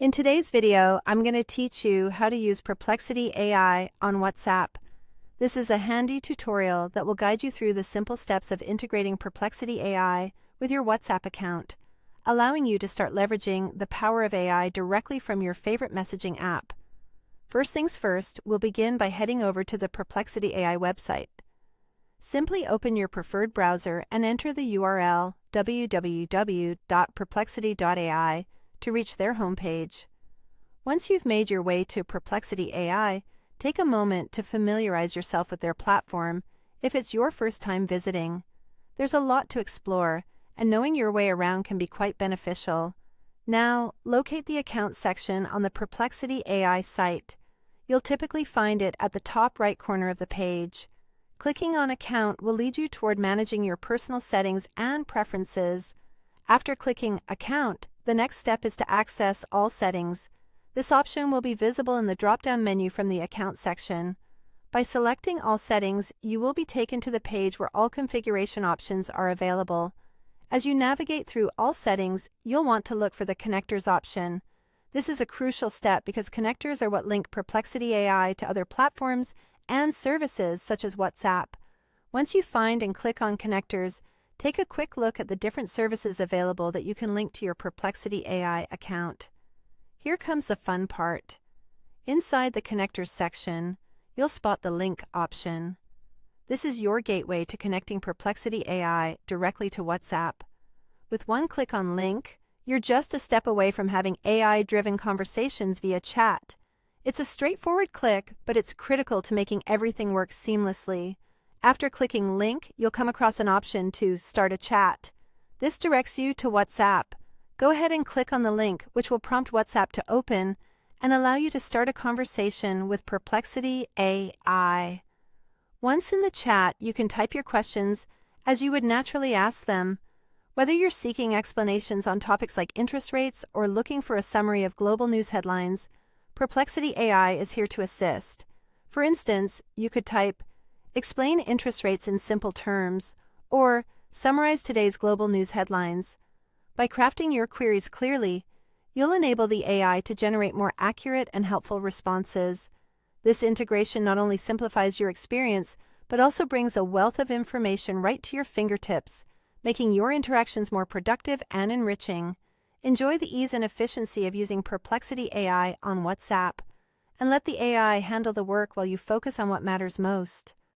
In today's video, I'm going to teach you how to use Perplexity AI on WhatsApp. This is a handy tutorial that will guide you through the simple steps of integrating Perplexity AI with your WhatsApp account, allowing you to start leveraging the power of AI directly from your favorite messaging app. First things first, we'll begin by heading over to the Perplexity AI website. Simply open your preferred browser and enter the URL www.perplexity.ai to reach their homepage. Once you've made your way to Perplexity AI, take a moment to familiarize yourself with their platform if it's your first time visiting. There's a lot to explore, and knowing your way around can be quite beneficial. Now, locate the Account section on the Perplexity AI site. You'll typically find it at the top right corner of the page. Clicking on Account will lead you toward managing your personal settings and preferences. After clicking Account, the next step is to access all settings. This option will be visible in the drop-down menu from the Account section. By selecting all settings, you will be taken to the page where all configuration options are available. As you navigate through all settings, you'll want to look for the Connectors option. This is a crucial step because connectors are what link Perplexity AI to other platforms and services such as WhatsApp. Once you find and click on Connectors, take a quick look at the different services available that you can link to your Perplexity AI account. Here comes the fun part. Inside the Connectors section, you'll spot the Link option. This is your gateway to connecting Perplexity AI directly to WhatsApp. With one click on Link, you're just a step away from having AI-driven conversations via chat. It's a straightforward click, but it's critical to making everything work seamlessly. After clicking Link, you'll come across an option to Start a Chat. This directs you to WhatsApp. Go ahead and click on the link, which will prompt WhatsApp to open and allow you to start a conversation with Perplexity AI. Once in the chat, you can type your questions as you would naturally ask them. Whether you're seeking explanations on topics like interest rates or looking for a summary of global news headlines, Perplexity AI is here to assist. For instance, you could type, "Explain interest rates in simple terms," or "Summarize today's global news headlines." By crafting your queries clearly, you'll enable the AI to generate more accurate and helpful responses. This integration not only simplifies your experience, but also brings a wealth of information right to your fingertips, making your interactions more productive and enriching. Enjoy the ease and efficiency of using Perplexity AI on WhatsApp, and let the AI handle the work while you focus on what matters most.